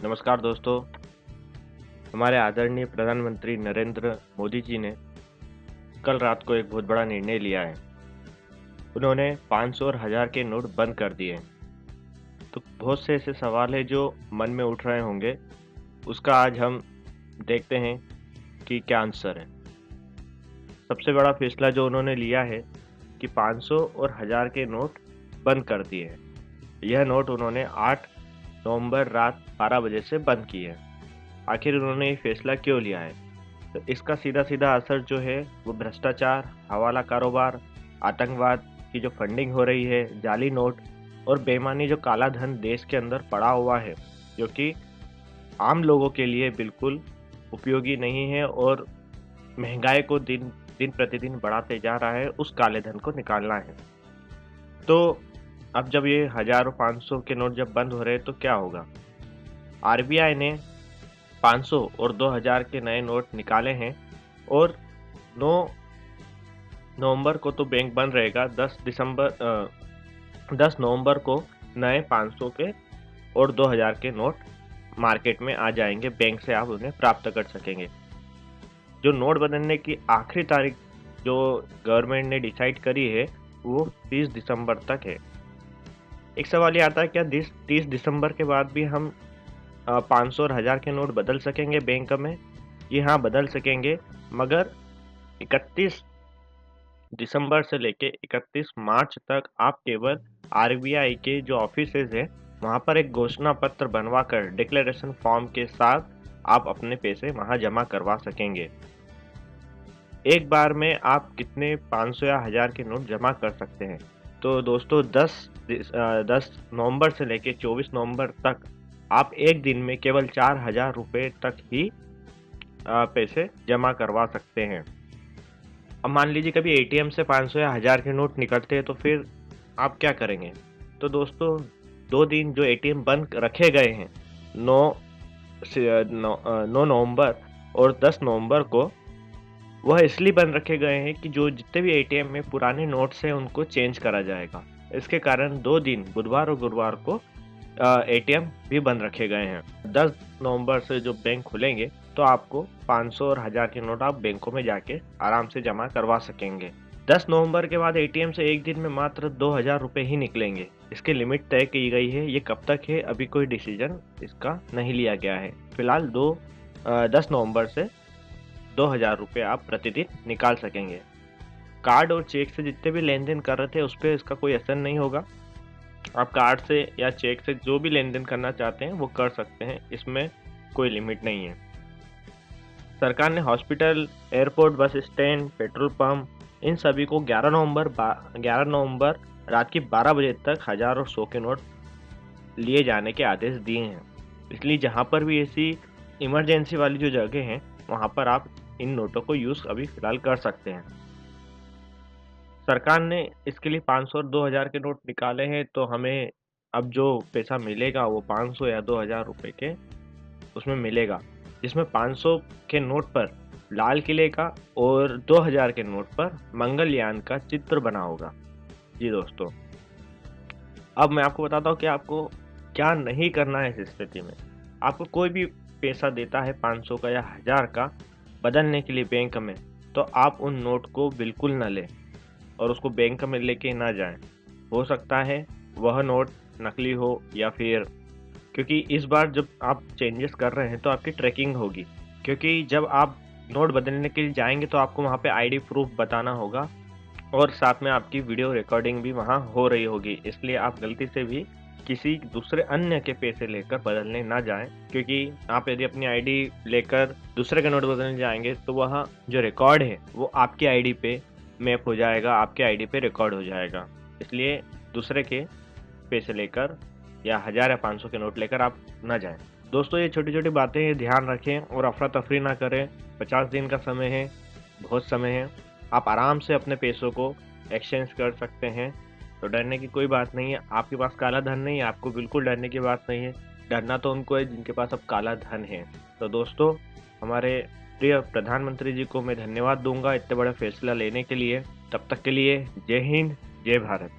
नमस्कार दोस्तों। हमारे आदरणीय प्रधानमंत्री नरेंद्र मोदी जी ने कल रात को एक बहुत बड़ा निर्णय लिया है। उन्होंने 500 और 1000 के नोट बंद कर दिए हैं। तो बहुत से ऐसे सवाल हैं जो मन में उठ रहे होंगे, उसका आज हम देखते हैं कि क्या आंसर है। सबसे बड़ा फैसला जो उन्होंने लिया है कि 500 और 1000 के नोट बंद कर दिए हैं। यह नोट उन्होंने 8 नवंबर रात 12 बजे से बंद किए हैं। आखिर उन्होंने ये फैसला क्यों लिया है? तो इसका सीधा-सीधा असर जो है वो भ्रष्टाचार, हवाला कारोबार, आतंकवाद की जो फंडिंग हो रही है, जाली नोट और बेईमानी जो काला धन देश के अंदर पड़ा हुआ है, जो कि आम लोगों के लिए बिल्कुल उपयोगी नहीं है और महँगाई को दिन दिन प्रतिदिन बढ़ाते जा रहा है, उस काले धन को निकालना है। तो अब जब ये 1000 और 500 के नोट जब बंद हो रहे हैं तो क्या होगा? आरबीआई ने 500 और 2000 के नए नोट निकाले हैं और 9 नवंबर को तो बैंक बंद रहेगा। 10 नवंबर को नए 500 के और 2000 के नोट मार्केट में आ जाएंगे। बैंक से आप उन्हें प्राप्त कर सकेंगे। जो नोट बदलने की आखिरी तारीख जो गवर्नमेंट ने डिसाइड करी है वो 30 दिसंबर तक है। एक सवाल ये आता है, क्या 30 दिसंबर के बाद भी हम 500 और 1000 के नोट बदल सकेंगे बैंक में? जी हाँ, बदल सकेंगे, मगर 31 दिसंबर से लेके 31 मार्च तक आप केवल आरबीआई के जो ऑफिसेज हैं, वहाँ पर एक घोषणा पत्र बनवाकर डिक्लेरेशन फॉर्म के साथ आप अपने पैसे वहाँ जमा करवा सकेंगे। एक बार में आप कितने 500 या 1000 के नोट जमा कर सकते हैं? तो दोस्तों 10 नवंबर से लेके 24 नवंबर तक आप एक दिन में केवल 4000 रुपए तक ही पैसे जमा करवा सकते हैं। अब मान लीजिए कभी एटीएम से 500 या 1000 के नोट निकलते हैं तो फिर आप क्या करेंगे? तो दोस्तों 2 दिन जो एटीएम बंद रखे गए हैं 9 नवंबर और 10 नवंबर को, वह इसलिए बंद रखे गए हैं कि जो जितने भी एटीएम में पुराने नोट्स हैं उनको चेंज करा जाएगा। इसके कारण 2 दिन बुधवार और गुरुवार को एटीएम भी बंद रखे गए हैं। 10 नवंबर से जो बैंक खुलेंगे तो आपको 500 और 1000 के नोट आप बैंकों में जाके आराम से जमा करवा सकेंगे। 10 नवंबर के बाद एटीएम से एक दिन में मात्र 2000 रुपए ही निकलेंगे। इसकी लिमिट तय की गई है, ये कब तक है अभी कोई डिसीजन इसका नहीं लिया गया है। फिलहाल 10 नवंबर से 2000 रुपए आप प्रतिदिन निकाल सकेंगे। कार्ड और चेक से जितने भी लेन-देन कर रहे थे उस पे इसका कोई असर नहीं होगा। आप कार्ड से या चेक से जो भी लेन-देन करना चाहते हैं वो कर सकते हैं, इसमें कोई लिमिट नहीं है। सरकार ने hospital, airport, bus stand, petrol pump in सभी को 11 नवंबर रात की 12 बजे तक 1000 और 100 के नोट लिए जाने के आदेश दिए हैं। इसलिए जहाँ पर भी ऐसी इमरजेंसी वाली जो जगह हैं, वहाँ पर आप इन नोटों को यूज़ अभी फ़िलहाल कर सकते हैं। सरकार ने इसके लिए 500 और 2000 के नोट निकाले हैं, तो हमें अब जो पैसा मिलेगा वो 500 या 2000 रुपए के उसमें मिलेगा, जिसमें 500 के नोट पर लाल किले का और 2000 के नोट पर मंगलयान का चित्र बना होगा। जी दोस्तों, अब मैं आपको बताता हूँ कि आपको क्या नहीं करना है इस स्थिति में। आपको कोई भी पैसा देता है 500 का या 1000 का बदलने के लिए बैंक में, तो आप उन नोट को बिल्कुल ना लें और उसको बैंक में लेके ना जाएँ। हो सकता है वह नोट नकली हो या फिर, क्योंकि इस बार जब आप चेंजेस कर रहे हैं तो आपकी ट्रैकिंग होगी। क्योंकि जब आप नोट बदलने के लिए जाएँगे तो आपको वहाँ पे आईडी प्रूफ़ बताना होगा और साथ में आपकी वीडियो रिकॉर्डिंग भी वहाँ हो रही होगी। इसलिए आप गलती से भी किसी दूसरे अन्य के पैसे लेकर बदलने ना जाएँ, क्योंकि आप यदि अपनी आईडी लेकर दूसरे के नोट बदलने जाएँगे तो वह जो रिकॉर्ड है वो आपकी आईडी पे मैप हो जाएगा, आपके आईडी पे रिकॉर्ड हो जाएगा। इसलिए दूसरे के पैसे लेकर या 1000 या 500 के नोट लेकर आप ना जाएँ। दोस्तों, ये छोटी-छोटी बातें ये ध्यान रखें और अफ़रा-तफ़री ना करें। 50 दिन का समय है, बहुत समय है। आप आराम से अपने पैसों को एक्सचेंज कर सकते हैं, तो डरने की कोई बात नहीं है। आपके पास काला धन नहीं है, आपको बिल्कुल डरने की बात नहीं है। डरना तो उनको है जिनके पास अब काला धन है। तो दोस्तों, हमारे प्रिय प्रधानमंत्री जी को मैं धन्यवाद दूँगा इतने बड़े फैसला लेने के लिए। तब तक के लिए जय हिंद, जय भारत।